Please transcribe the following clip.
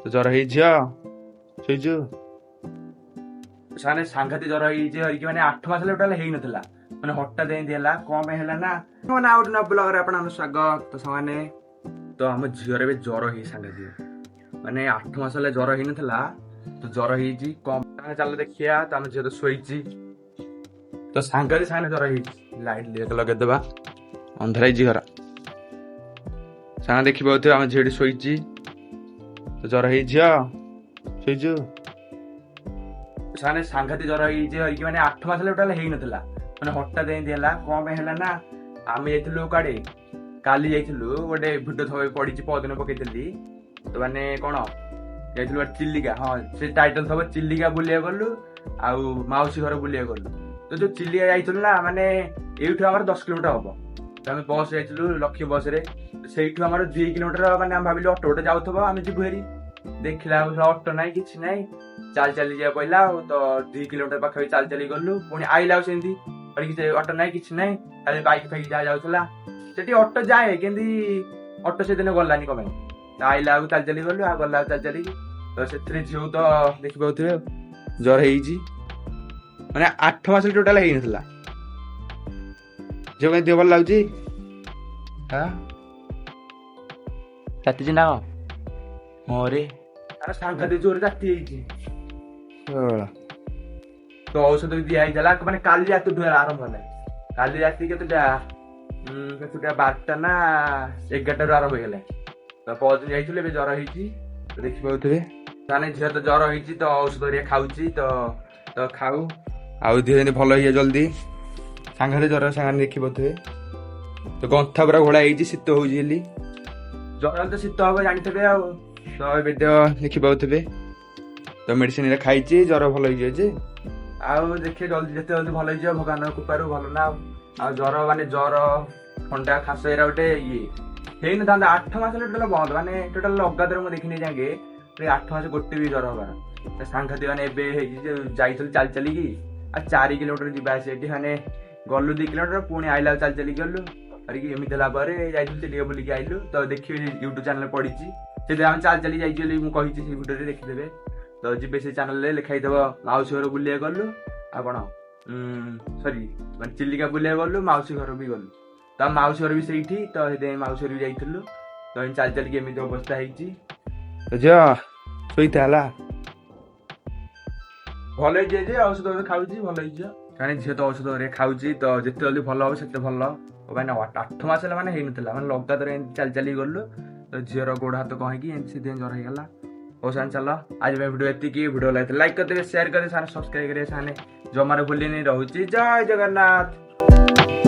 ତ ଜର ହେଇ ଝିଅ ଶୋଇଛୁ? ସେମାନେ ସାଂଘାତିକ ଜର ହେଇଛି ହରିକି ମାନେ 8 ମାସ ହେଲା ଟୋଟାଲ ହେଇନଥିଲା, ମାନେ ହଠାତ୍ ଏମିତି ହେଲା। କଣ ପାଇଁ ହେଲା ନା ମାନେ ଆଉ ଗୋଟେ ବ୍ଲଗରେ ଆପଣଙ୍କ ସ୍ୱାଗତ। ତ ସେମାନେ ତ ଆମ ଝିଅର ଏବେ ଜର ହେଇ ସାଂଘାତିକ, ମାନେ 8 ମାସ ହେଲା ଜର ହେଇନଥିଲା, ତ ଜର ହେଇଛି। କମ ଚାଲ ଦେଖିବା। ତ ଆମ ଝିଅ ତ ଶୋଇଛି, ତ ସାଂଘାତିକ ସାଙ୍ଗେ ଜର ହେଇଛି। ଲାଇଟ୍ ଲଗେଇଦବା, ଅନ୍ଧାର ହେଇଛି ଘର। ସାଙ୍ଗେ ଦେଖିପାରୁଥିବେ ଆମ ଝିଅଟି ଶୋଇଛି, ତ ଜର ହେଇ ଝିଅ ଶୋଇଛୁ? ସେମାନେ ସାଂଘାତିକ ଜର ହେଇଛି ହରିକି ମାନେ 8 ମାସ ହେଲା ଟୋଟାଲ ହେଇନଥିଲା, ମାନେ ହଠାତ୍ ଏମିତି ହେଲା। କଣ ପାଇଁ ହେଲା ନା ଆମେ ଯାଇଥିଲୁ କୁଆଡେ, କାଲି ଯାଇଥିଲୁ ଗୋଟେ ଭିଡିଓ ଥବେ ପଡିଛି, ପରଦିନ ପକେଇଥିଲି। ତ ମାନେ କଣ ଯାଇଥିଲୁ ଚିଲିକା, ହଁ ସେ ଟାଇଟଲ ଥବ ଚିଲିକା ବୁଲିବାକୁ ଗଲୁ ଆଉ ମାଉସୀ ଘର ବୁଲିବାକୁ ଗଲୁ। ତ ଯୋଉ ଚିଲିକା ଯାଇଥିଲୁ ନା, ମାନେ ଏଇଠୁ ଆମର 10 କିଲୋମିଟର ହବ। ତ ଆମେ ବସ୍ ଯାଇଥିଲୁ ଲକ୍ଷ୍ମୀ ବସ ରେ। ସେଇଠୁ ଆମର 2 କିଲୋମିଟର, ମାନେ ଆମେ ଭାବିଲୁ ଅଟୋ ଗୋଟେ ଯାଉଥିବ ଆମେ ଯିବୁ ହେରି। ଦେଖିଲା ଅଟୋ ନାହିଁ, କିଛି ନାହିଁ, ଚାଲି ଚାଲି ଯିବା ପଇଲା ଆଉ। ତ 2 କିଲୋମିଟର ପାଖାପାଖି ଚାଲି ଚାଲି ଗଲୁ, ପୁଣି ଆଇଲା ଆଉ ସେମିତି ଅଟୋ ନାହିଁ, କିଛି ନାହିଁ, ଖାଲି ବାଇକ୍ ଫାଇକ୍ ଯାହା ଯାଉଥିଲା। ସେଠି ଅଟୋ ଯାଏ କିନ୍ତୁ ଅଟୋ ସେଦିନ ଗଲାନି କଣ ପାଇଁ। ଆଇଲା ଆଉ ଚାଲି ଚାଲି ଗଲୁ, ଆଉ ଗଲା ଚାଲି ଚାଲିକି। ତ ସେଥିରେ ଝିଅ ତ ଦେଖିପାରୁଥିବେ ଜର ହେଇଛି, ମାନେ 8 ମାସ ଟୋଟାଲ ହେଇନଥିଲା। ଝିଅ କାଇଁ ଦେହ ଭଲ ଲାଗୁଛି? ରାତିଛି ନା ହଁ ରେ, ସାଂଘାତିକ ଜୋରେ ରାତି ହେଇଛି। ତ ଔଷଧ ବି ଦିଆ ହେଇଥିଲା, ମାନେ କାଲି ରାତିଠୁ ଆରମ୍ଭ ହେଲା। କାଲି ରାତି କେତେଟା 12ଟା ନା 11ଟାରୁ ଆରମ୍ଭ ହେଇଗଲା। ତ ପରଦିନ ଯାଇଥିଲୁ, ଏବେ ଜର ହେଇଛି ଦେଖିପାରୁଥିବେ। ତାହେଲେ ଝିଅ ତ ଜର ହେଇଛି, ତ ଔଷଧ ହେରିକା ଖାଉଛି। ତ ଖାଉ, ଆଉ ଦେହ ଯେମିତି ଭଲ ହେଇଯାଏ ଜଲ୍ଦି। ସାଂଘାତିକ ଜର ସାଙ୍ଗରେ ଦେଖିପାରୁଥିବେ। ତ ଗନ୍ଥା ପୁରା ଘୋଳା ହେଇଛି, ଶୀତ ହଉଛି ବୋଲି। ଜର ତ ଶୀତ ହବ ଜାଣିଥିବେ ଆଉ। ତ ଏବେ ଦେହ ଦେଖିପାରୁଥିବେ, ତ ମେଡିସିନ ଖାଇଛି, ଜର ଭଲ ହେଇଯିବ ଯେ। ଆଉ ଦେଖିବେ ଜଲ୍ଦି, ଯେତେ ଜଲ୍ଦି ଭଲ ହେଇଯିବ ଭଗବାନଙ୍କ କୃପାରୁ, ଭଲ ନା ଆଉ। ଆଉ ଜର ମାନେ ଜର ଥଣ୍ଡା ଖାସ ଏରା ଗୋଟେ ଇଏ ହେଇନଥାନ୍ତା। 8 ମାସ ଟୋଟାଲ ବନ୍ଦ, ମାନେ ଟୋଟାଲ ଲଗାତାର ମୁଁ ଦେଖିନି ଯାକେ 8 ମାସ ଗୋଟେ ବି ଜର ହବାର। ସାଂଘାତିକ ମାନେ ଏବେ ହେଇଛି ଯେ ଯାଇଥିଲୁ ଚାଲି ଚାଲିକି, ଆଉ 4 କିଲୋମିଟର ଯିବା ଆସିବା। ଏଠି ମାନେ ଗଲୁ 2 କିଲୋମିଟର, ପୁଣି ଆଇଲା ଚାଲି ଚାଲିକି ଗଲୁ କରିକି। ଏମିତି ହେଲା ପରେ ଯାଇଥିଲୁ ଚିଲିକା ବୁଲିକି ଆଇଲୁ। ତ ଦେଖିବେ ୟୁଟ୍ୟୁବ ଚ୍ୟାନେଲ ପଡିଛି, ସେଥିରେ ଆମେ ଚାଲି ଚାଲି ଯାଇଛି ବୋଲି ମୁଁ କହିଛି, ସେ ଭିଡିଓରେ ଦେଖିଦେବେ। ତ ଯିବେ ସେ ଚ୍ୟାନେଲରେ, ଲେଖା ହେଇଥିବ ମାଉସୀ ଘର ବୁଲିବାକୁ ଗଲୁ, ଆଉ କଣ ସରି ମାନେ ଚିଲିକା ବୁଲିବାକୁ ଗଲୁ, ମାଉସୀ ଘର ବି ଗଲୁ। ତ ଆମ ମାଉସୀ ଘର ବି ସେଇଠି, ତ ସେଥିପାଇଁ ମାଉସୀ ଘର ବି ଯାଇଥିଲୁ। ତ ଚାଲି ଚାଲିକି ଏମିତି ଅବସ୍ଥା ହେଇଛି। ଝିଅ ଶୋଇଥା ହେଲା, ଭଲ ହେଇଯିବ ଯେ ଔଷଧ ଖାଉଛି, ଭଲ ହେଇଯିବ। କାରଣ ଝିଅ ତ ଔଷଧ ହେରିକା ଖାଉଛି, ତ ଯେତେ ଜଲ୍ଦି ଭଲ ହବ ସେତେ ଭଲ। ମାନେ 8 ମାସ ହେଲା ମାନେ ହେଇନଥିଲା, ମାନେ ଲଗାତାର ଏମିତି ଚାଲି ଚାଲି ଗଲୁ। ତ ଝିଅର ଗୋଡ ହାତ କଣ ହେଇକି ଏମିତି ସେଥିପାଇଁ ଜର ହେଇଗଲା। ହଉ ସାଙ୍ଗେ ଚାଲ, ଆଜି ପାଇଁ ଭିଡ଼ିଓ ଏତିକି। ଭିଡ଼ିଓ ଲାଗିଥିଲେ ଲାଇକ୍ କରିଦେବେ, ସେୟାର କରିଦେବେ, ସାଙ୍ଗେ ସବସ୍କ୍ରାଇବ କରିବେ, ସାଙ୍ଗେ ଜମାରୁ ଭୁଲିନି। ରହୁଛି, ଜୟ ଜଗନ୍ନାଥ।